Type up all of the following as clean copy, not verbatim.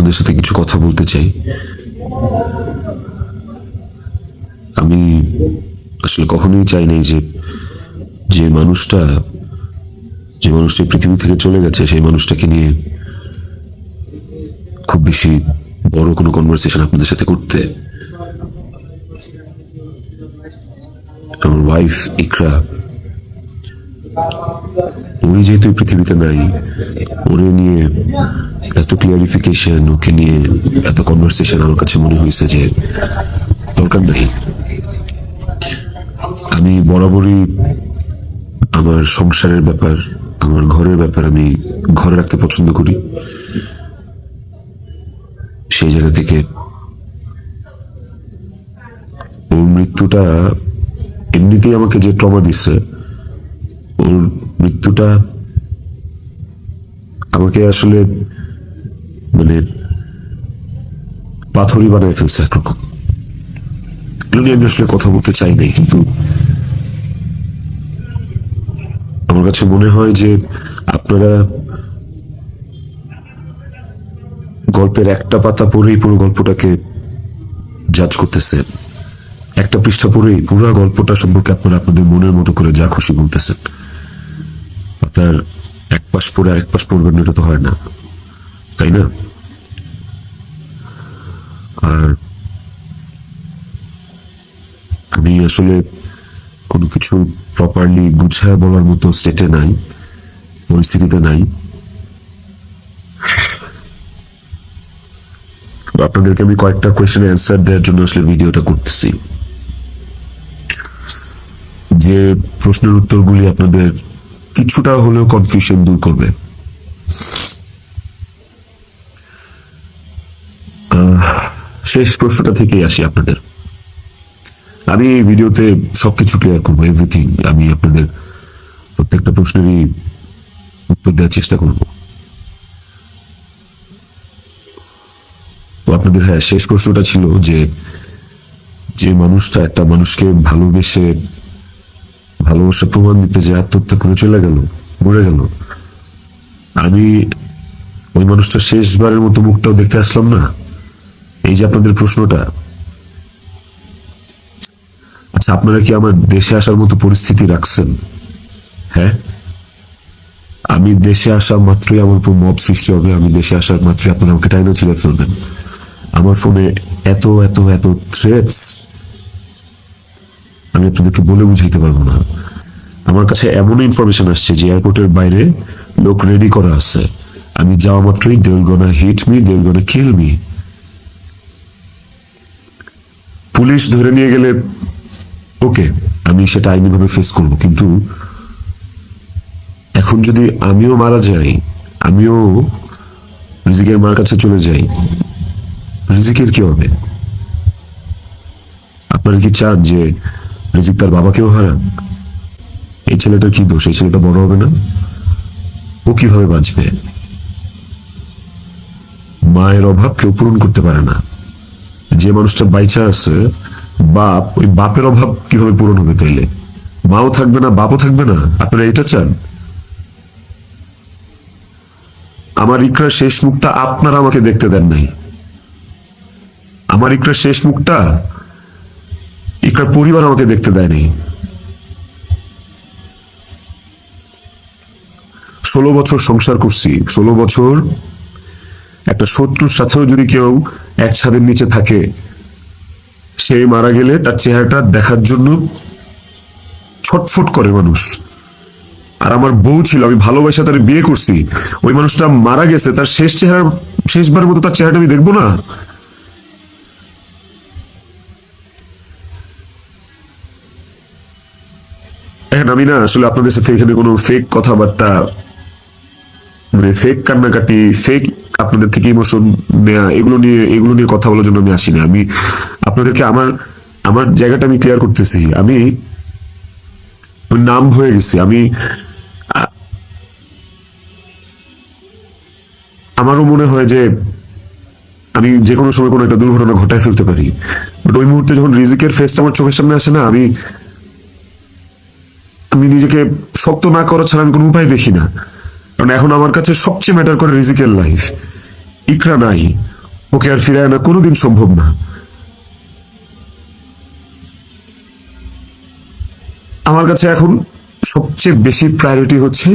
আপনাদের সাথে কিছু কথা বলতে চাই। আমি আসলে কখনোই চাই নাই যে মানুষটা পৃথিবী থেকে চলে গেছে সেই মানুষটাকে নিয়ে খুব বেশি বড় কোনো কনভারসেশন আপনাদের সাথে করতে। আমার ওয়াইফ ইকরা, উনি যেহেতু পৃথিবীতে নাই, ওরে নিয়ে এত ক্লিয়ারিফিকেশন, ওকে নিয়ে এত কনভারসেশন আমার কাছে মনে হয়েছে যে দরকার নাই। আমি বরাবরই আমার সংসারের ব্যাপার, আমার ঘরের ব্যাপার আমি ঘরে রাখতে পছন্দ করি। সেই জায়গা থেকে ওর মৃত্যুটা এমনিতেই আমাকে যে ট্রমা দিচ্ছে, ওর মৃত্যুটা আমাকে আসলে মানে পাথরই বানায় ফেলছে একরকম। এগুলো নিয়ে আমি আসলে কথা বলতে চাই নাই, কিন্তু আমার কাছে মনে হয় যে আপনারা গল্পের একটা পাতা পড়েই পুরো গল্পটাকে জাজ করতেছেন, একটা পৃষ্ঠা পড়েই পুরো গল্পটা সম্পর্কে আপনারা আপনাদের মনের মতো করে যা খুশি বলতেছেন। তার এক পাশ পড়ে আরেক পাশ পড়বেন, এটা তো হয় না, তাই না? আর আমি আসলে কোনো কিছু প্রপারলি গুছায় বলার মতো স্টেটে নাই, পরিস্থিতিতে নাই। আপনাদেরকে আমি কয়েকটা কোয়েশ্চেনের অ্যান্সার দেওয়ার জন্য আসলে ভিডিওটা করতেছি, যে প্রশ্নের উত্তরগুলি আপনাদের কিছুটা হলেও কনফিউশন দূর করবে। শেষ প্রশ্নটা থেকেই আসি আপনাদের। আমি এই ভিডিওতে সবকিছু ক্লিয়ার করবো, এভরিথিং। আমি আপনাদের প্রত্যেকটা প্রশ্নেরই উত্তর দেওয়ার চেষ্টা করব। তো আপনাদের শেষ প্রশ্নটা ছিল যে মানুষটা একটা মানুষকে ভালোবাসা প্রমাণ দিতে যে আত্মহত্যা করে চলে গেল, মরে গেল, আমি ওই মানুষটা শেষবারের মতো মুখটাও দেখতে আসলাম না। এই যে আপনাদের প্রশ্নটা, আচ্ছা আপনারা কি আমার দেশে আসার মতো পরিস্থিতি রাখছেন? হ্যাঁ, আমি দেশে আসা মাত্রই আমার উপর মব সৃষ্টি হবে। আমি দেশে আসার মাত্রই আপনারা আমাকে টাইনা ছিঁড়ে ফেলবেন। আমার ফোনে এত এত এত থ্রেটস আমি আপনাদেরকে বলে বুঝাইতে পারবো না। আমার কাছে এমন ইনফরমেশন আসছে যে এয়ারপোর্টের বাইরে লোক রেডি করা আছে, আমি যাওয়া মাত্রই they will gonna hit me, they will gonna kill me. Police ধরে নিয়ে গেলে ওকে, আমি সেটা আইনিভাবে ফেস করবো, কিন্তু এখন যদি আমিও মারা যাই, আমিও রিজিকের মার কাছে চলে যাই, রিজিকের কি হবে? আপনারা কি চান যে রিজিক তার বাবাকেও হারান? এই ছেলেটার কি দোষ? এই ছেলেটা বড় হবে না? ও কিভাবে বাঁচবে? মায়ের অভাব কেউ পূরণ করতে পারে না। যে মানুষটা বাইচা আছে, বাপ, ওই বাপের অভাব কিভাবে পূরণ হবে? তাইলে মাও থাকবে না, বাপও থাকবে না। আপনারা এটা চান? আমার ইকরার শেষ মুখটা আপনারা আমাকে দেখতে দেন নাই। আমার ইকরার শেষ মুখটা ইকরার পরিবার আমাকে দেখতে দেয়নি। 16 বছর সংসার করছি, 16 বছর একটা শত্রুর সাথেও যদি কেউ এক ছাদের নিচে থাকে, সে মারা গেলে তার চেহারাটা দেখার জন্য ছটফট করে মানুষ। আর আমার বউ ছিল, আমি ভালোবাসা তার বিয়ে করছি, ওই মানুষটা মারা গেছে, তার শেষবার মতো তার চেহারাটা আমি দেখবো না? এখন আমি না আসলে আপনাদের সাথে এখানে কোনো ফেক কথাবার্তা, মানে ফেক কান্নাকাটি, ফেক আপনাদের থেকে ইমোশন নেয়া, এগুলো নিয়ে কথা বলার জন্য আমি আসিনি। আমি আপনাদেরকে আমার জায়গাটা আমি ক্লিয়ার করতেছি। আমি নাম হয়ে গেছি। আমারও মনে হয় যে আমি যে কোনো সময় কোনো একটা দুর্ঘটনা ঘটায় ফেলতে পারি, বাট ওই মুহূর্তে যখন রিজিকের ফেসটা আমার চোখের সামনে আসে না, আমি নিজেকে শক্ত না করা ছাড়া আমি কোনো উপায় দেখি না। কারণ এখন আমার কাছে সবচেয়ে ম্যাটার করে রিজিকের লাইফ। ইকরা নাই, ওকে আর ফিরে আনা কোনোদিন সম্ভব না। আমার কাছে এখন সবচেয়ে বেশি প্রায়োরিটি হচ্ছে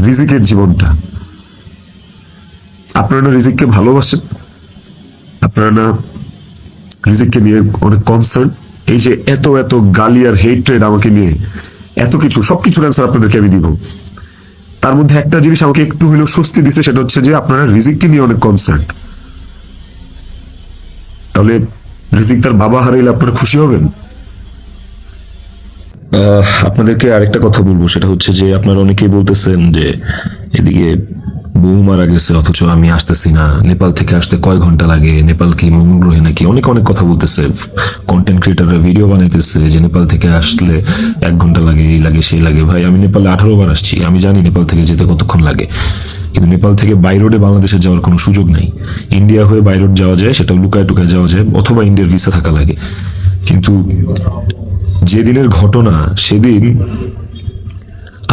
রিজিকের জীবনটা। আপনারা না রিজিককে ভালোবাসেন, আপনারা না রিজিককে নিয়ে অনেক কনসার্ন। এই যে এত এত গালি আর হেট্রেড আমাকে নিয়ে, এত কিছু, সবকিছুর অ্যান্সার আপনাদেরকে আমি দিব। তার মধ্যে একটা জিনিস আমাকে একটু হলেও স্বস্তি দিছে, সেটা হচ্ছে যে আপনারা রিজিককে নিয়ে অনেক কনসার্ন। তাহলে রিজিক তার বাবা হারাইলে আপনারা খুশি হবেন? আপনাদেরকে আরেকটা কথা বলবো, সেটা হচ্ছে যে আপনারা অনেকেই বলতেছেন যে এদিকে বউ মারা গেছে অথচ আমি আসতেছি না, নেপাল থেকে আসতে কয় ঘন্টা লাগে, নেপাল কি মঙ্গল গ্রহে নাকি, অনেক অনেক কথা বলতেছে। কন্টেন্ট ক্রিয়েটাররা ভিডিও বানাইতেছে যে নেপাল থেকে আসলে 1 ঘন্টা লাগে, এই লাগে সেই লাগে। ভাই আমি নেপালে 18 বার আসছি, আমি জানি নেপাল থেকে যেতে কতক্ষণ লাগে। কিন্তু নেপাল থেকে বাই রোডে বাংলাদেশে যাওয়ার কোনো সুযোগ নাই। ইন্ডিয়া হয়ে বাই রোড যাওয়া যায়, সেটা লুকায় টুকায় যাওয়া যায়, অথবা ইন্ডিয়ার ভিসা থাকা লাগে। কিন্তু যেদিনের ঘটনা সেদিন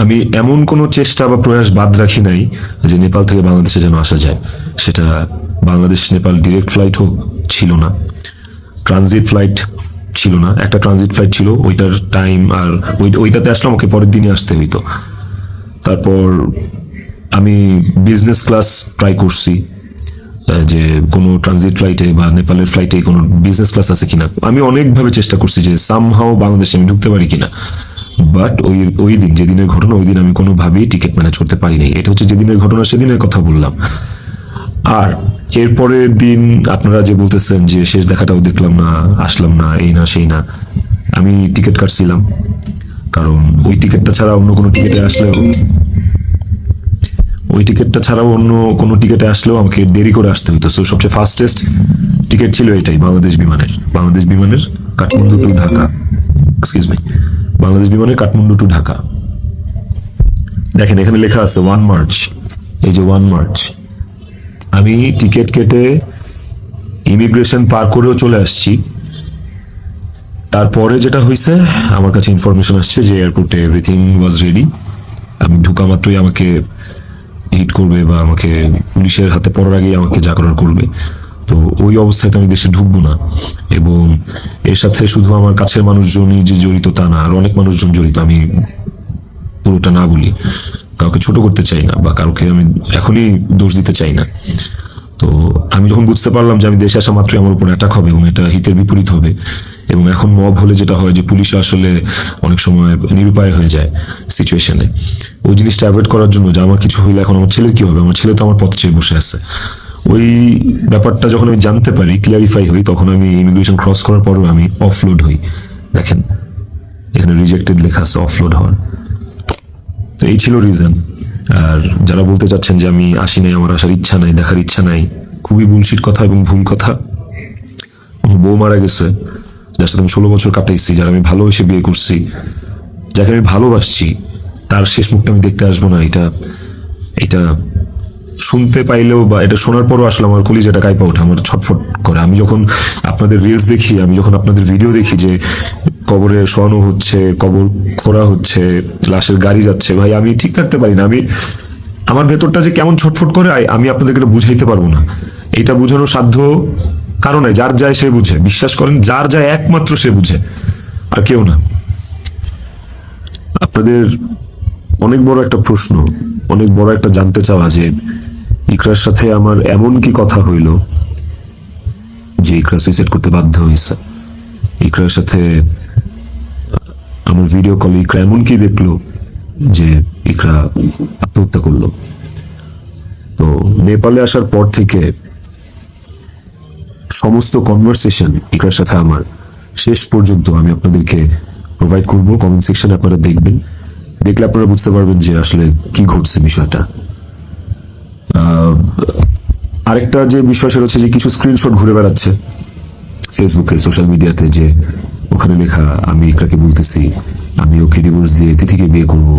আমি এমন কোনো চেষ্টা বা প্রয়াস বাদ রাখি নাই যে নেপাল থেকে বাংলাদেশে যেন আসা যায়। সেটা বাংলাদেশ নেপাল ডিরেক্ট ফ্লাইট হোক, ছিল না, ট্রানজিট ফ্লাইট ছিল না। একটা ট্রানজিট ফ্লাইট ছিল, ওইটার টাইম আর ওইটাতে আসলাম, ওকে পরের দিনই আসতে হইতো। তারপর আমি বিজনেস ক্লাস ট্রাই করছি, যে কোনো ট্রানজিট ফ্লাইটে বা নেপালের ফ্লাইটে কোনো বিজনেস ক্লাস আছে কিনা। আমি অনেকভাবে চেষ্টা করছি যে সামহাও বাংলাদেশে আমি ঢুকতে পারি কিনা, বাট ওই দিন, যেদিনের ঘটনা, ওই দিন আমি কোনোভাবেই টিকিট ম্যানেজ করতে পারি নাই। এটা হচ্ছে যেদিনের ঘটনা, সেদিনের কথা বললাম। আর এরপরের দিন আপনারা যে বলতেছেন যে শেষ দেখাটাও দেখলাম না, আসলাম না, এই না সেই না, আমি টিকিট কাটছিলাম, কারণ ওই টিকিটটা ছাড়া অন্য কোনো টিকিটে আসলেও আমাকে দেরি করে আসতে হইতো। সো সবচেয়ে ফাস্টেস্ট টিকিট ছিল এটাই, বাংলাদেশ বিমানের কাঠমান্ডু টু ঢাকা, বাংলাদেশ বিমানের কাঠমান্ডু টু ঢাকা। দেখেন এখানে লেখা আছে 1 মার্চ, এই যে 1 মার্চ। আমি টিকিট কেটে ইমিগ্রেশন পার করেও চলে আসছি। তারপরে যেটা হয়েছে, আমার কাছে ইনফরমেশন আসছে যে এয়ারপোর্টে এভরিথিং ওয়াজ রেডি। আমি ঢুকা মাত্রই আমাকে হিট করবে বা আমাকে পুলিশের হাতে পড়ার আগেই আমাকে যা করার করবে। তো ওই অবস্থায় তো আমি দেশে ঢুকবো না। এবং এর সাথে শুধু আমার কাছের মানুষজনই যে জড়িত তা না, আর অনেক মানুষজন জড়িত। আমি পুরোটা না বলি, কাউকে ছোট করতে চাই না বা কাউকে আমি এখনই দোষ দিতে চাই না। তো আমি যখন বুঝতে পারলাম যে আমি দেশে আসা মাত্রই আমার উপর অ্যাটাক হবে এবং এটা হিতের বিপরীত হবে, এবং এখন মব হলে যেটা হয় যে পুলিশ আসলে অনেক সময় নিরুপায় হয়ে যায় সিচুয়েশনে, ওই জিনিসটা অ্যাভয়েড করার জন্য যে আমার কিছু হইলে এখন আমার ছেলের কি হবে, আমার ছেলে তো আমার পথ চেয়ে বসে আছে, ওই ব্যাপারটা যখন আমি জানতে পারি, ক্লিয়ারিফাই হই, তখন আমি ইমিগ্রেশন ক্রস করার পরও আমি অফলোড হই। দেখেন এখানে রিজেক্টেড লেখা আছে, অফলোড হওয়ার। তো এই ছিল রিজন। আর যারা বলতে চাচ্ছেন যে আমি আসি নাই, আমার আসার ইচ্ছা নাই, দেখার ইচ্ছা নাই, খুবই বুলশিট কথা এবং ভুল কথা। আমার বউ মারা গেছে, যার সাথে আমি 16 বছর কাটাইছি, যারা আমি ভালোবেসে বিয়ে করছি, যাকে আমি ভালোবাসছি, তার শেষ মুখটা আমি দেখতে আসবো না, এটা শুনতে পাইলেও বা এটা শোনার পরও আসলে আমার কলিজাটা কাঁপা ওঠে, আমার ছটফট করে। আমি যখন আপনাদের রিলস দেখি, আমি যখন আপনাদের ভিডিও দেখি যে কবরে শোয়ানো হচ্ছে, কবর খোঁড়া হচ্ছে, লাশের গাড়ি যাচ্ছে, ভাই আমি ঠিক থাকতে পারি না। আমার ভেতরটা যে কেমন ছটফট করে, আমি আপনাদেরকে এটা বুঝাইতে পারবো না। এটা বুঝানোর সাধ্য কারণ যার যায় সে বুঝে, বিশ্বাস করেন, যার যায় একমাত্র সে বুঝে, আর কেউ না। আপনাদের অনেক বড় একটা প্রশ্ন, অনেক বড় একটা জানতে চাওয়া যে ইকরার সাথে আমার এমন কি কথা হইল যে ইকরা সুইসাইড করতে বাধ্য হয়েছে। ইকরার সাথে আমার ভিডিও কলে ইকরা এমন কি দেখলো যে ইকরা আত্মহত্যা করলো। তো নেপালে আসার পর থেকে সমস্ত কনভারসেশন ইকরার সাথে আমার শেষ পর্যন্ত আমি আপনাদেরকে প্রোভাইড করবো, কমেন্ট সেকশনে আপনারা দেখবেন। দেখলে আপনারা বুঝতে পারবেন যে আসলে কি ঘটছে বিষয়টা। আরেকটা যে বিষয় সেটা হচ্ছে যে কিছু স্ক্রিনশট ঘুরে বেড়াচ্ছে ফেসবুকে, সোশ্যাল মিডিয়াতে, যে ওখানে লেখা আমি ইকরাকে বলতেছি আমি ওকে ডিভোর্স দিয়ে তিথিকে বিয়ে করবো,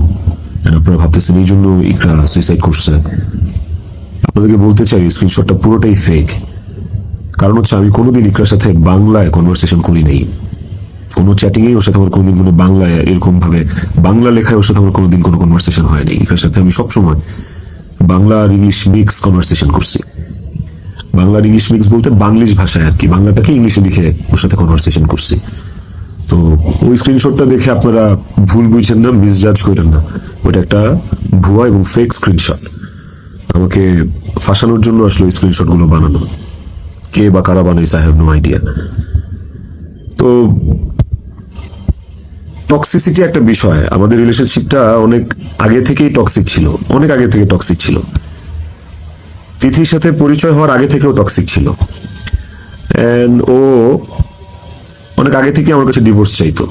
আপনারা ভাবতেছেন এই জন্য ইকরা সুইসাইড করছে। আপনাদেরকে বলতে চাই স্ক্রিনশটটা পুরোটাই ফেক। কারণ হচ্ছে আমি কোনোদিন ইকরার সাথে বাংলায় কনভারসেশন করি নাই, কোনো চ্যাটিংয়েই ওর সাথে আমার কোনোদিন কোনো বাংলায় এরকম ভাবে বাংলা লেখায় ওর সাথে আমার কোনোদিন কোনো কনভারসেশন হয় নাই। ইকরার সাথে আমি সবসময় বাংলা আর ইংলিশ মিক্স কনভারসেশন করছি। বাংলার ইংলিশ মিক্স বলতে বাংলিশ ভাষায় আর কি, বাংলাটাকে ইংলিশে লিখে ওর সাথে কনভারসেশন করছি। তো ওই স্ক্রিনশটটা দেখে আপনারা ভুল বুঝছেন না, মিসজাজ করেন না, ওইটা একটা ভুয়া এবং ফেক স্ক্রিনশট। আমাকে ফাঁসানোর জন্য আসলে ওই স্ক্রিনশট গুলো বানানো। কে বা কারা বানাইছে আই হ্যাভ নো আইডিয়া। তো টক্সিসিটি একটা বিষয়, আমাদের রিলেশনশিপটা অনেক আগে থেকেই টক্সিক ছিল, অনেক আগে থেকে টক্সিক ছিল। তিথির সাথে পরিচয় হওয়ার আগে থেকেও টক্সিক ছিল। এন্ড ও অনেক আগে থেকে আমার কাছে ডিভোর্স চাইতো,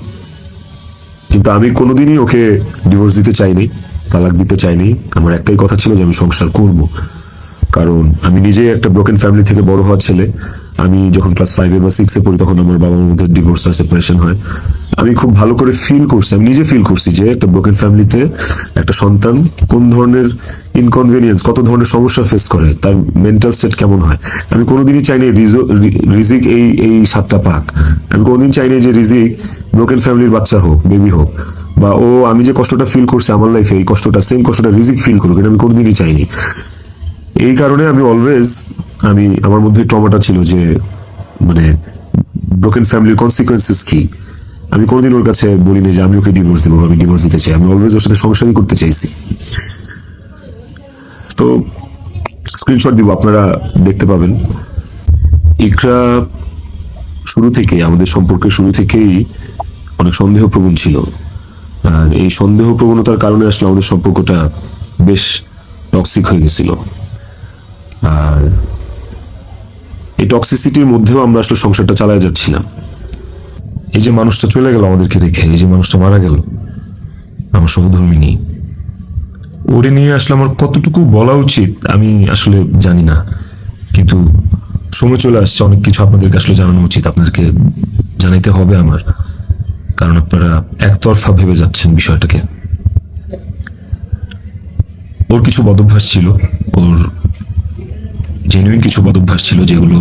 কিন্তু আমি কোনোদিনই ওকে ডিভোর্স দিতে চাইনি, তালাক দিতে চাইনি। আমার একটাই কথা ছিল যে আমি সংসার করব, কারণ আমি নিজে একটা ব্রোকেন ফ্যামিলি থেকে বড় হওয়া ছেলে। আমি যখন ক্লাস 5 বা 6 পড়ি তখন আমার বাবা মার মধ্যে ডিভোর্স হয়, সেপারেশন হয়। আমি খুব ভালো করে ফিল করছি, আমি নিজে ফিল করছি যে একটা ব্রোকেন ফ্যামিলিতে একটা সন্তান কোন ধরনের ইনকনভিনিয়েন্স, কত ধরনের সমস্যা ফেস করে, তার মেন্টাল স্টেট কেমন হয়। আমি কোনোদিনই চাইনি রিজিক এই সাতটা পাক। আমি কোনোদিন চাইনি যে রিজিক ব্রোকেন ফ্যামিলির বাচ্চা হোক, বেবি হোক, বা ও আমি যে কষ্টটা ফিল করছি আমার লাইফে, এই কষ্টটা সেম কষ্টটা রিজিক ফিল করুক, এটা আমি কোনোদিনই চাইনি। এই কারণে আমি অলওয়েজ আমার মধ্যে ট্রমাটা ছিল যে মানে ব্রোকেন ফ্যামিলির কনসিকুয়েন্সেস কি। আমি কোনোদিন ওর কাছে বলিনি যে আমি ওকে ডিভোর্স দেবো, আমি ডিভোর্স দিতে চাই। আমি অলওয়েজ ওর সাথে সংসারই করতে চাইছি। তো স্ক্রিনশট দিব, আপনারা দেখতে পাবেন। ইকরা শুরু থেকে, আমাদের সম্পর্কের শুরু থেকেই অনেক সন্দেহপ্রবণ ছিল। আর এই সন্দেহপ্রবণতার কারণে আসলে আমাদের সম্পর্কটা বেশ টক্সিক হয়ে গেছিল। আর এই টক্সিসিটির মধ্যেও আমরা আসলে সংসারটা চালায় যাচ্ছিলাম। এই যে মানুষটা চলে গেল আমাদেরকে রেখে, এই যে মানুষটা মারা গেল, আমার সহধর্মিনী, ওরে নিয়ে আসলে আমার কতটুকু বলা উচিত আমি আসলে জানি না, কিন্তু সময় চলে আসছে, অনেক কিছু আপনাদেরকে আসলে জানানো উচিত, আপনাদেরকে জানাইতে হবে আমার, কারণ আপনারা একতরফা ভেবে যাচ্ছেন বিষয়টাকে। ওর কিছু বদভ্যাস ছিল, ওর জেনুইন কিছু বদভ্যাস ছিল যেগুলো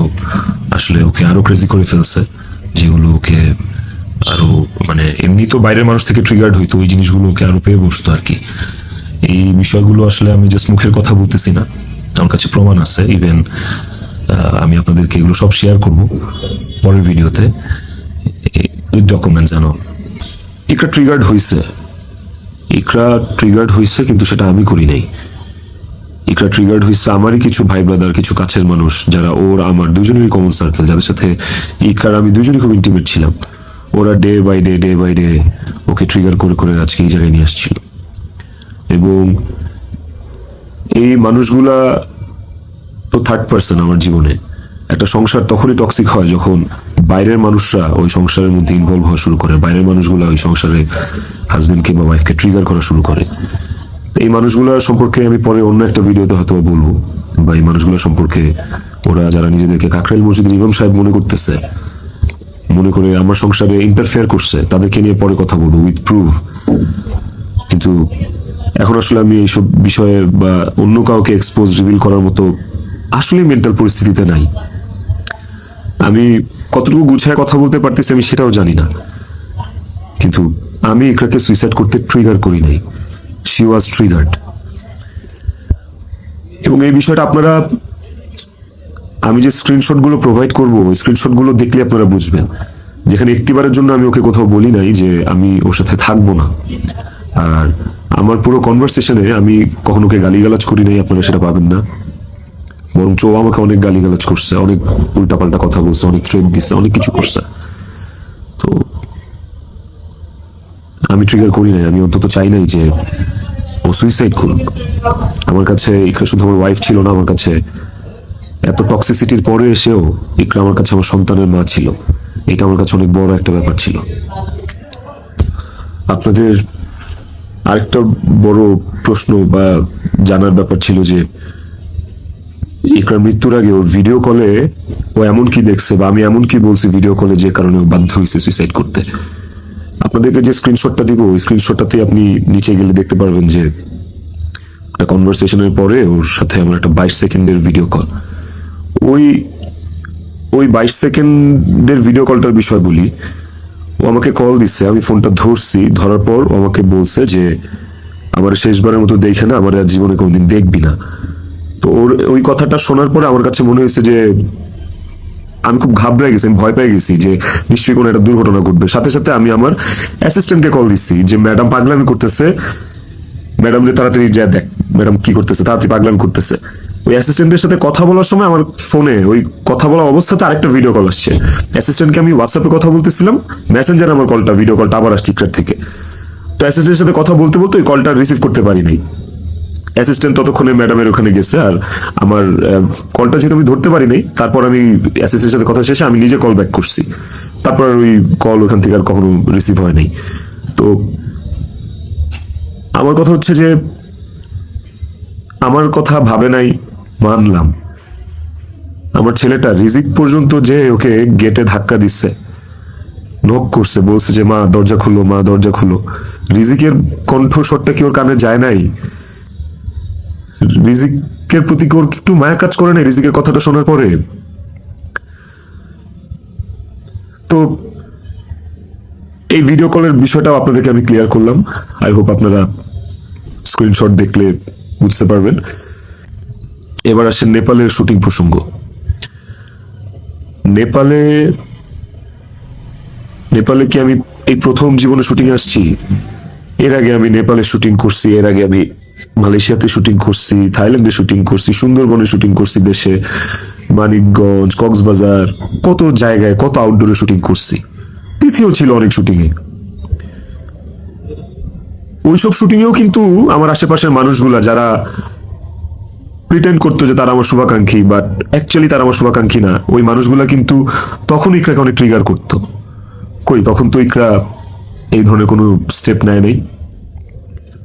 আসলে ওকে আরো ক্রেজি করে ফেলছে, যেগুলো ওকে আরো মানে এমনি তো বাইরের মানুষ থেকে ট্রিগার্ড হইতো, ওই জিনিসগুলো ওকে আরো পেয়ে বসতো আর কি। এই বিষয়গুলো আসলে আমি জাস্ট মুখের কথা বলতেছি না, আমার কাছে প্রমাণ আছে। ইভেন আমি আপনাদেরকে এগুলো সব শেয়ার করবো পরের ভিডিওতে উইথ ডকুমেন্টস। জানো ইকরা ট্রিগার্ড হয়েছে, কিন্তু সেটা আমি করি নাই। ইকরা ট্রিগার্ড হয়েছে আমারই কিছু ভাই ব্রাদার, কিছু কাছের মানুষ, যারা ওর আমার দুজনেরই কমন সার্কেল, যাদের সাথে ইকরার আমি দুজনই খুব ইন্টিমেট ছিলাম। ওরা ডে বাই ডে ওকে ট্রিগার করে করে আজকে এই জায়গায় নিয়ে আসছিল। এবং এই মানুষগুলা তো থার্ড পার্সন আমার জীবনে। একটা সংসার তখনই টক্সিক হয় যখন বাইরের মানুষরা ওই সংসারের মধ্যে ইনভলভ হওয়া শুরু করে, বাইরের মানুষগুলা ওই সংসারে হাজবেন্ডকে বা ওয়াইফকে ট্রিগার করা শুরু করে। এই মানুষগুলো সম্পর্কে আমি পরে অন্য একটা ভিডিওতে হয়তো বলবো, বা এই মানুষগুলো সম্পর্কে ওরা যারা নিজেদেরকে কাকরাইল মসজিদের ইমাম সাহেব মনে করে আমার সংসারে ইন্টারফেয়ার করছে, তাদেরকে নিয়ে পরে কথা বলবো উইথ প্রুফ। কিন্তু এখন আসলে আমি এইসব বিষয়ে বা অন্য কাউকে এক্সপোজ রিভিল করার মতো আসলে মেন্টাল পরিস্থিতিতে নাই। আমি কতটুকু গুছায় কথা বলতে পারতেছি আমি সেটাও জানি না, কিন্তু আমি ইকরাকে সুইসাইড করতে ট্রিগার করি নাই, শি ওয়াজ ট্রিগার্ড। এবং এই বিষয়টা আপনারা, আমি যে স্ক্রিনশটগুলো প্রোভাইড করবো, ওই স্ক্রিনশটগুলো দেখলে আপনারা বুঝবেন, যেখানে একটিবারের জন্য আমি ওকে কোথাও বলি নাই যে আমি ওর সাথে থাকবো না। আর আমার পুরো কনভারসেশনে আমি কখনো ওকে গালিগালাজ করি নাই, আপনারা সেটা পাবেন না। বরঞ্চ ও আমাকে অনেক গালিগালাজ করছে, অনেক উল্টাপাল্টা কথা বলছে, অনেক থ্রেট দিচ্ছে, অনেক কিছু করছে। তো আমি ট্রিগার করি নাই, আমি অন্তত চাই নাই যে ও সুইসাইড করুক। আমার কাছে ইকরা শুধু আমার ওয়াইফ ছিল না, আমার কাছে এত টক্সিসিটির পরে এসেও ইকরা আমার কাছে আমার সন্তানের মা ছিল। এটা আমার কাছে অনেক বড় একটা ব্যাপার ছিল। আপনাদের আরেকটা বড় প্রশ্ন বা জানার ব্যাপার ছিল যে ইকরার মৃত্যুর আগে ওর ভিডিও কলে ও এমন কি দেখছে বা আমি এমন কি বলছি ভিডিও কলে যে কারণে ও বাধ্য হয়েছে সুইসাইড করতে। আপনাদেরকে যে স্ক্রিনশটটা দিব, ওই স্ক্রিনশটটাতে আপনি নিচে গেলে দেখতে পারবেন যে একটা কনভারসেশনের পরে ওর সাথে আমার একটা 22 সেকেন্ডের ভিডিও কল। ওই 22 সেকেন্ডের ভিডিও কলটার বিষয় বলি। ও আমাকে কল দিচ্ছে, আমি ফোনটা ধরছি, ধরার পর ও আমাকে বলছে যে আমার শেষবারের মতো দেখে না, আমার আর জীবনে কোনোদিন দেখবি না। তো ওর ওই কথাটা শোনার পরে আমার কাছে মনে হয়েছে যে আমি খুব ঘাবড়ে গেছি, আমি ভয় পেয়ে গেছি যে নিশ্চয়ই কোনো একটা দুর্ঘটনা ঘটবে। সাথে সাথে আমি আমার অ্যাসিস্ট্যান্টকে কল দিচ্ছি যে ম্যাডাম পাগলামি করতেছে, ম্যাডাম যে তাড়াতাড়ি যা দেখ ম্যাডাম কি করতেছে, তাড়াতাড়ি পাগলামি করতেছে। ওই অ্যাসিস্ট্যান্টের সাথে কথা বলার সময় আমার ফোনে ওই কথা বলা অবস্থাতে আরেকটা ভিডিও কল আসছে। অ্যাসিস্ট্যান্টকে আমি হোয়াটসঅ্যাপে কথা বলতেছিলাম, মেসেঞ্জারে আমার কলটা, ভিডিও কলটা আবার আসছে ইকরার থেকে। তো অ্যাসিস্ট্যান্টের সাথে কথা বলতে বলতে ওই কলটা রিসিভ করতে পারি নাই। অ্যাসিস্ট্যান্ট ততক্ষণে ম্যাডামের ওখানে গেছে, আর আমার কলটা যেহেতু আমি ধরতে পারি নাই, তারপর আমি অ্যাসিস্ট্যান্টের সাথে কথা শেষে আমি নিজে কল ব্যাক করছি। তারপর আর ওই কল ওখান থেকে আর কখনো রিসিভ হয় নাই। তো আমার কথা হচ্ছে যে আমার কথা ভাবে নাই, মানলাম। আমার ছেলেটা রিজিক পর্যন্ত যে ওকে গেটে ধাক্কা দিচ্ছে, নক করছে, বলছে যে মা দরজা খুলো, মা দরজা খুলো। রিজিকের কণ্ঠস্বরটা কি ওর কানে যায় নাই? রিজিকের প্রতি কি ওর একটু মায়া কাজ করে নাই রিজিকের কথাটা শোনার পরে? তো এই ভিডিও কলের বিষয়টাও আপনাদেরকে আমি ক্লিয়ার করলাম। আই হোপ আপনারা স্ক্রিনশট দেখলে বুঝতে পারবেন। এবার আসেন নেপালের শুটিং প্রসঙ্গ। নেপালে কি আমি এই প্রথম জীবনে শুটিং আসছি? এর আগে আমি নেপালে শুটিং করছি, এর আগে আমি মালয়েশিয়াতে শুটিং করছি, থাইল্যান্ডে শুটিং করছি, সুন্দরবনে শুটিং করছি, দেশে মানিকগঞ্জ, কক্সবাজার, কত জায়গায়, কত আউটডোরে শুটিং করছি। তিথিও ছিল অনেক শুটিংয়ে। ওইসব শুটিংয়েও কিন্তু আমার আশেপাশের মানুষগুলা যারা প্রিটেন্ড করতো যে তারা আমার শুভাকাঙ্ক্ষী, বাট অ্যাকচুয়ালি তারা আমার শুভাকাঙ্ক্ষী না, ওই মানুষগুলা কিন্তু তখন ইকরাকে অনেক ট্রিগার করতো। কই, তখন তো ইকরা এই ধরনের কোনো স্টেপ নেয় নাই,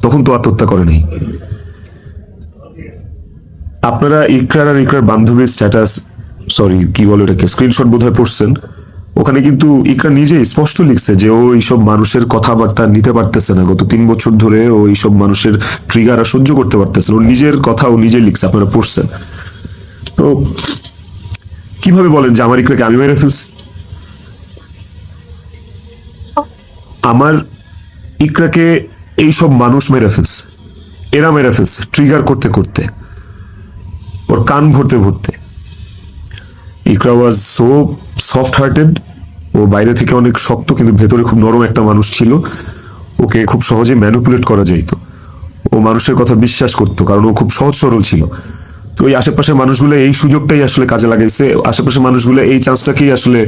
তখন তো আত্মহত্যা করে নাই। আপনারা ইকরার আর ইকরার বান্ধবীর স্ট্যাটাস, সরি কি বলে ওটাকে, স্ক্রিনশট বোধহয় পড়ছেন। ওখানে কিন্তু ইকরা নিজে স্পষ্ট লিখছে যে ও এইসব মানুষের কথাবার্তা নিতে পারতেছে না, গত 3 বছর ধরে ও এইসব মানুষের ট্রিগার আর সহ্য করতে পারতেছে না। ওর নিজের কথা ও নিজে লিখছে, আপনারা পড়ছেন। তো কিভাবে বলেন যে আমার ইকরাকে আমি মেরে ফেলছি? আমার ইকরাকে এইসব মানুষ মেরে ফেলছে, এরা মেরে ফেলছে ট্রিগার করতে করতে, ওর কান ভরতে ভরতে। ইকরা ওয়াজ সো সফট হার্টেড, ও বাইরে থেকে অনেক শক্ত কিন্তু ভেতরে খুব নরম একটা মানুষ ছিল। ওকে খুব সহজে ম্যানিপুলেট করা যেত, ও মানুষের কথা বিশ্বাস করতো কারণ ও খুব সহজ সরল ছিল। তো এই আশেপাশের মানুষগুলো এই সুযোগটাই আসলে কাজে লাগাইছে, আশেপাশের মানুষগুলো এই চান্সটাকেই আসলে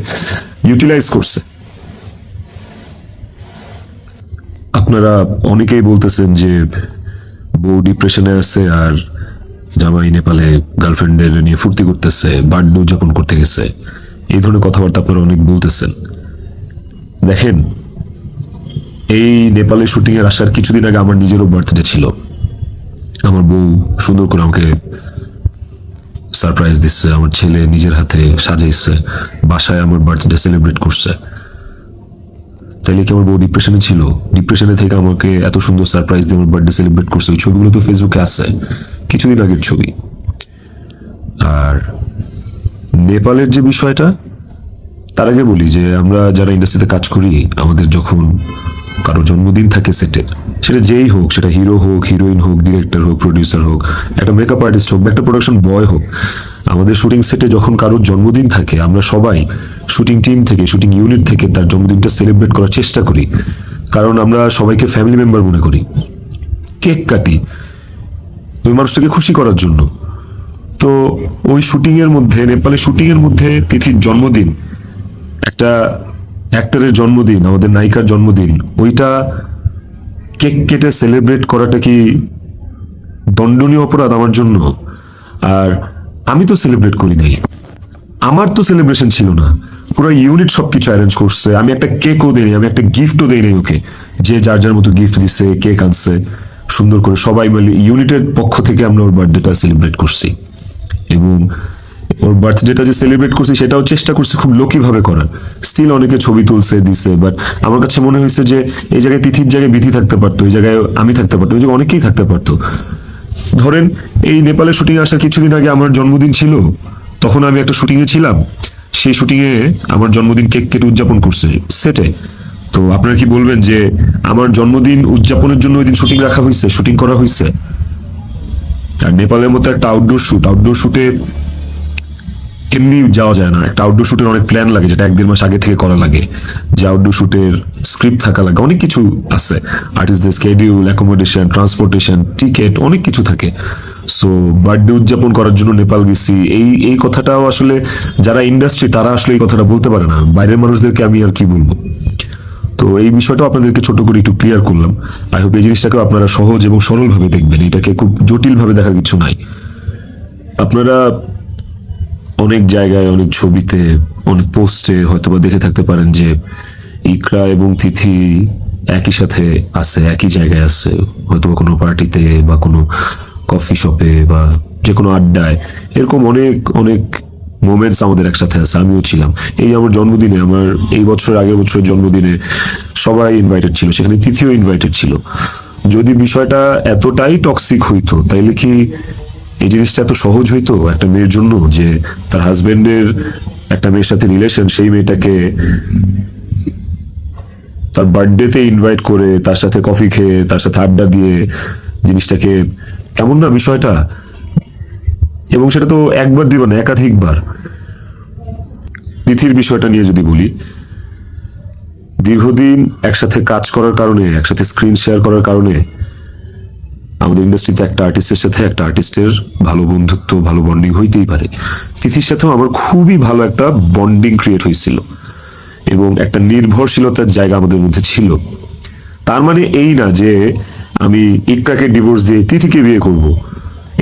ইউটিলাইজ করছে। আপনারা অনেকেই বলতেছেন যে বউ ডিপ্রেশনে আছে আর জামাই নেপালে গার্লফ্রেন্ডের নিয়ে ফুর্তি করতেছে, বার্থডে উদযাপন করতে গেছে, এই ধরনের কথাবার্তা আপনারা অনেক বলতেছেন। দেখেন, এই নেপালে শুটিং এর আসার কিছুদিন আগে আমার নিজেরও বার্থডে ছিল। আমার বউ সুন্দর করে আমাকে সারপ্রাইজ দিচ্ছে, আমার ছেলে নিজের হাতে সাজাইছে, বাসায় আমার বার্থডে সেলিব্রেট করছে। তাইলে কি আমার বউ ডিপ্রেশনে ছিল? ডিপ্রেশনে থেকে আমাকে এত সুন্দর সারপ্রাইজ দিয়ে আমার বার্থডে সেলিব্রেট করছে। ওই ছবিগুলো তো ফেসবুকে আছে, কিছুদিন আগের ছবি। আর নেপালের যে বিষয়টা, তার আগে বলি যে আমরা যারা ইন্ডাস্ট্রিতে কাজ করি, আমাদের যখন কারো জন্মদিন থাকে সেটের, সেটা যেই হোক, সেটা হিরো হোক, হিরোইন হোক, ডিরেক্টর হোক, প্রডিউসার হোক, একটা মেকআপ আর্টিস্ট হোক, একটা প্রোডাকশন বয় হোক, আমাদের শুটিং সেটে যখন কারোর জন্মদিন থাকে, আমরা সবাই শুটিং টিম থেকে, শুটিং ইউনিট থেকে তার জন্মদিনটা সেলিব্রেট করার চেষ্টা করি, কারণ আমরা সবাইকে ফ্যামিলি মেম্বার মনে করি। কেক কাটি ওই মানুষটাকে খুশি করার জন্য। তো ওই শুটিং এর মধ্যে, নেপালে শুটিং এর মধ্যে তিথির জন্মদিন, একটা অ্যাক্টরের জন্মদিন, আমাদের নায়িকার জন্মদিন, ওইটা কেক কেটে সেলিব্রেট করাটা কি দণ্ডনীয় অপরাধ আমার জন্য? আর আমি তো সেলিব্রেট করি নাই, আমার তো সেলিব্রেশন ছিল না, পুরো ইউনিট সবকিছু অ্যারেঞ্জ করছে। আমি একটা কেকও দেই, আমি একটা গিফটও দেই নাই ওকে, যে যার যার মতো গিফট দিচ্ছে, কেক আনছে, সুন্দর করে সবাই মিলে ইউনিটের পক্ষ থেকে আমরা ওর বার্থডেটা সেলিব্রেট করছি। এবং ওর বার্থডেটা যে সেলিব্রেট করছি সেটাও চেষ্টা করছি খুব লোকি ভাবে করার। স্টিল অনেকে ছবি তুলছে, দিছে, বাট আমার কাছে মনে হয়েছে যে এই জায়গায় তিথির জায়গায় বিধি থাকতে পারতো, এই জায়গায় আমি থাকতে পারতাম, এই জায়গায় অনেকেই থাকতে পারতো। ধরেন এই নেপালে শুটিং আসার কিছুদিন আগে আমার জন্মদিন ছিল, তখন আমি একটা শুটিংয়ে ছিলাম, সেই শুটিংয়ে আমার জন্মদিন কেক কেটে উদযাপন করছে সেটে। তো আপনারা কি বলবেন যে আমার জন্মদিন উদযাপনের জন্য ওই দিন শুটিং রাখা হয়েছে, শুটিং করা হয়েছে? আর নেপালের মতো একটা আউটডোর শুটে এমনি যাওয়া যায় না। একটা আউটডোর শুটের অনেক প্ল্যান লাগে, যেটা 1-1.5 মাস আগে থেকে করা লাগে। যে আউটডোর শুটের স্ক্রিপ্ট থাকা লাগে, অনেক কিছু আছে। আর্টিস্টদের স্কেডিউল, অ্যাকোমোডেশন, ট্রান্সপোর্টেশন, টিকিট, অনেক কিছু থাকে। সো বার্থডে উদযাপন করার জন্য নেপাল গেছি, এই কথাটাও আসলে যারা ইন্ডাস্ট্রি তারা আসলে এই কথাটা বলতে পারে না। বাইরের মানুষদেরকে আমি আর কি বলবো। তো এই বিষয়টাও আপনাদেরকে ছোট করে একটু ক্লিয়ার করলাম। আই হোপ এই জিনিসটাকে আপনারা সহজ এবং সরলভাবে দেখবেন, এটাকে খুব জটিলভাবে দেখার কিছু নাই। আপনারা অনেক জায়গায়, অনেক ছবিতে, অনেক পোস্টে হয়তোবা দেখে থাকতে পারেন যে ইকরা এবং তিথি একই সাথে আছে, একই জায়গায় আছে, হয়তোবা কোনো পার্টিতে বা কোনো কফি শপে বা যে কোনো আড্ডায়। এরকম অনেক অনেক মোমেন্টস আমাদের একসাথে আছে। আমিও ছিলাম। এই আমার জন্মদিনে, আমার এই বছরের আগের বছরের জন্মদিনে সবাই ইনভাইটেড ছিল, সেখানে তিথিও ইনভাইটেড ছিল। যদি বিষয়টা এতটাই টক্সিক হইতো তাইলে কি এই জিনিসটা এত সহজ হইতো একটা মেয়ের জন্য, যে তার হাজবেন্ডের একটা মেয়ের সাথে রিলেশন, সেই মেয়েটাকে তার বার্থডেতে ইনভাইট করে তার সাথে কফি খেয়ে তার সাথে আড্ডা দিয়ে, জিনিসটাকে কেমন না বিষয়টা? এবং সেটা তো একবার দুইবার না, একাধিকবার। তিথির বিষয়টা নিয়ে যদি বলি, দীর্ঘদিন একসাথে কাজ করার কারণে, একসাথে স্ক্রিন শেয়ার করার কারণে আমাদের ইন্ডাস্ট্রিতে একটা আর্টিস্টের সাথে একটা আর্টিস্টের ভালো বন্ধুত্ব, ভালো বন্ডিং হইতেই পারে। তিথির সাথেও আমার খুবই ভালো একটা বন্ডিং ক্রিয়েট হয়েছিল এবং একটা নির্ভরশীলতার জায়গা আমাদের মধ্যে ছিল। তার মানে এই না যে আমি ইকরাকে ডিভোর্স দিয়ে তিথিকে বিয়ে করব।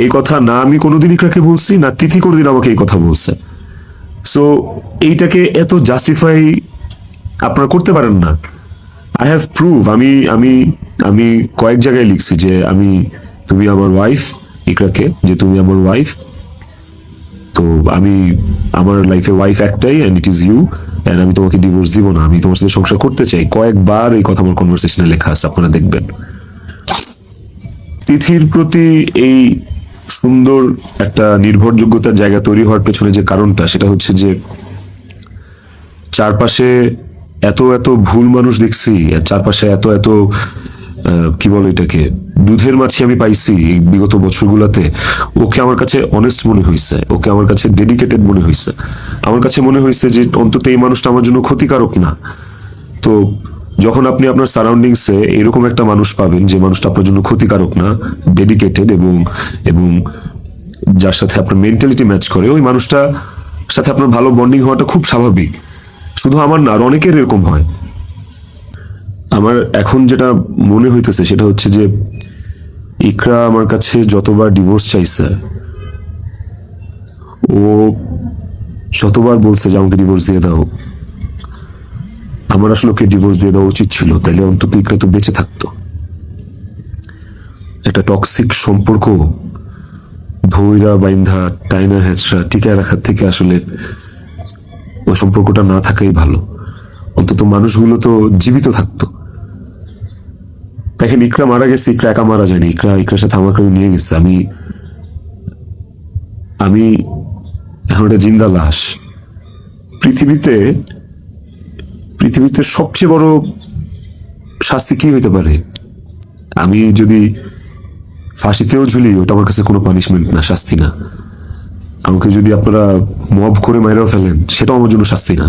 এই কথা না আমি কোনোদিন ইকরাকে বলছি, না তিথি কোনোদিন আমাকে এই কথা বলছে। সো এইটাকে এত জাস্টিফাই আপনারা করতে পারেন না। আই হ্যাভ প্রুভ, আমি আমি আমি কয়েক জায়গায় লিখছি যে তুমি আমার ওয়াইফ, ইকরাকে, যে তুমি আমার ওয়াইফ। তো আমার লাইফে ওয়াইফ একটাই, and it is you, and আমি তোমাকে ডিভোর্স দিব না, আমি তোমার সাথে সংসার করতে চাই। কয়েকবার এই কথা আমার কনভারসেশনে লেখা আছে, আপনারা দেখবেন। তিথির প্রতি এই সুন্দর একটা নির্ভরযোগ্যতার জায়গা তৈরি হওয়ার পেছনে যে কারণটা, সেটা হচ্ছে যে চারপাশে এত এত ভুল মানুষ দেখছি, চারপাশে এত এত কি বলে এটাকে, দুধের মাছি আমি পাইছি এই বিগত বছরগুলোতে। ওকে আমার কাছে অনেস্ট মনে হয়েছে, ওকে আমার কাছে ডেডিকেটেড মনে হয়েছে। আমার কাছে মনে হয়েছে যে অন্তত এই মানুষটা আমার জন্য ক্ষতিকারক না। তো যখন আপনি আপনার সারাউন্ডিংসে এরকম একটা মানুষ পাবেন, যে মানুষটা আপনার জন্য ক্ষতিকারক না, ডেডিকেটেড এবং যার সাথে আপনার মেন্টালিটি ম্যাচ করে, ওই মানুষটা সাথে আপনার ভালো বন্ডিং হওয়াটা খুব স্বাভাবিক। শুধু আমার না, আর অনেকের এরকম হয়। আমার এখন যেটা মনে হইতেছে সেটা হচ্ছে যে ইকরা আমার কাছে যতবার ডিভোর্স চাইছে, ও যতবার বলছে যে আমাকে ডিভোর্স দিয়ে দাও, আমার আসলে ওকে ডিভোর্স দিয়ে দেওয়া উচিত ছিল। তাইলে অন্তত ইকরা তো বেঁচে থাকতো। একটা টক্সিক সম্পর্ক ধৈরা বাইন্ধা টাইনা হেঁচড়া টিকায় রাখার থেকে আসলে ওই সম্পর্কটা না থাকাই ভালো। অন্তত মানুষগুলো তো জীবিত থাকতো। দেখেন, ইকরা মারা গেছে, ইকরা একা মারা যায়নি, ইকরার সাথে আমাকে নিয়ে গেছে। আমি এখন একটা জিন্দা লাশ। পৃথিবীতে সবচেয়ে বড় শাস্তি কি হইতে পারে? আমি যদি ফাঁসিতেও ঝুলি, ওটা আমার কাছে কোনো পানিশমেন্ট না, শাস্তি না। আমাকে যদি আপনারা মব করে মাইরাও ফেলেন, সেটাও আমার জন্য শাস্তি না।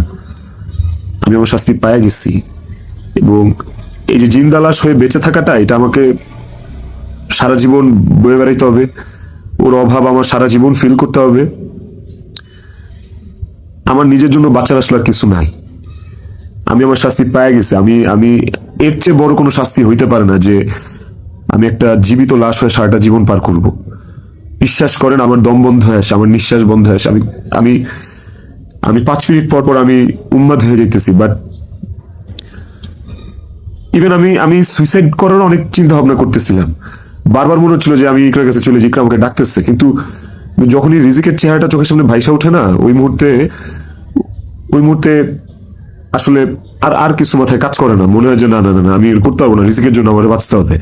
আমি আমার শাস্তি পায়ে গেছি। এবং এই যে জিন্দা লাশ হয়ে বেঁচে থাকাটা, এটা আমাকে সারা জীবন বয়ে বেড়াইতে হবে। ওর অভাব আমার সারা জীবন ফিল করতে হবে। আমার নিজের জন্য বাঁচার আসলে আর কিছু নাই। আমি আমার শাস্তি পায়ে গেছি। আমি এর চেয়ে বড় কোনো শাস্তি হইতে পারে না যে আমি একটা জীবিত লাশ হয়ে সারাটা জীবন পার করব। বিশ্বাস করেন, আমার দম বন্ধ হয়ে আসে, আমার নিঃশ্বাস বন্ধ হয়ে আসে। আমি 5 মিনিট পর পর আমি উন্মাদ হয়ে যেতেছি। বাট ইভেন আমি সুইসাইড করার অনেক চিন্তা ভাবনা করতেছিলাম। বারবার মনে হচ্ছিল যে আমি ইকরার কাছে চলে যাই, ইকরা আমাকে ডাকতেছে। কিন্তু যখনই রিজিকের চেহারাটা চোখের সামনে ভাইসা ওঠে না, ওই মুহূর্তে আসলে আর কিছু মাথায় কাজ করে না। মনে হয় যে না না না, আমি করতে পারবো না, রিজিকের জন্য আমার বাঁচতে হবে।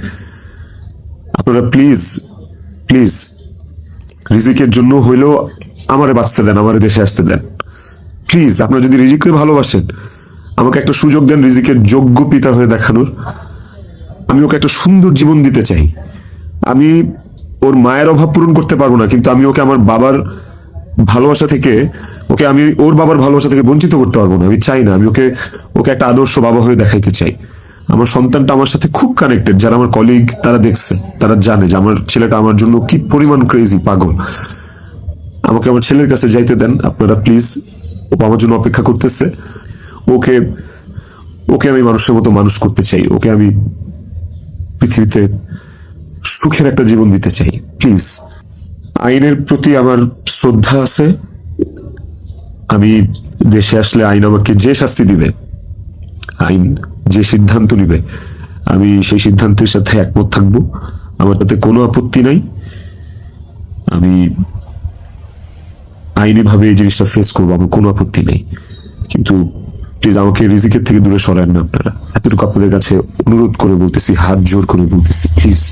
আপনারা প্লিজ রিজিকের জন্য হইলেও আমারে বাঁচতে দেন, আমারে দেশে আসতে দেন প্লিজ। আপনারা যদি রিজিককে ভালোবাসেন, আমাকে একটা সুযোগ দেন রিজিকের যোগ্য পিতা হয়ে দেখানোর। আমি ওকে একটা সুন্দর জীবন দিতে চাই। আমি ওর মায়ের অভাব পূরণ করতে পারবো না, কিন্তু আমি ওকে আমার বাবার ভালোবাসা থেকে, ওকে আমি ওর বাবার ভালোবাসা থেকে বঞ্চিত করতে পারবো না। আমি চাই না, আমি ওকে ওকে একটা আদর্শ বাবা হয়ে দেখাইতে চাই। আমার সন্তানটা আমার সাথে খুব কানেক্টেড, যারা আমার কলিগ তারা দেখছে, তারা জানে যে আমার ছেলেটা আমার জন্য কি পরিমাণ ক্রেজি, পাগল। আমাকে আমার ছেলের কাছে যাইতে দেন আপনারা প্লিজ, ও আমার জন্য অপেক্ষা করতেছে। ওকে ওকে আমি মানুষের মতো মানুষ করতে চাই, ওকে আমি পৃথিবীতে সুখের একটা জীবন দিতে চাই। প্লিজ, আইনের প্রতি আমার শ্রদ্ধা আছে। আমি দেশে আসলে আইন আমাকে যে শাস্তি দিবে, আইন যে সিদ্ধান্ত নিবে, আমি সেই সিদ্ধান্তের সাথে একমত থাকবো। আমার তাতে কোনো আপত্তি নাই। আমি আইনি ভাবে এই জিনিসটা ফেস করবো, আমার কোনো আপত্তি নেই। কিন্তু প্লিজ আমাকে রিজিকের থেকে দূরে সরান না আপনারা, এতটুকু আপনাদের কাছে অনুরোধ করে বলতেছি, হাত জোর করে বলতেছি, প্লিজ।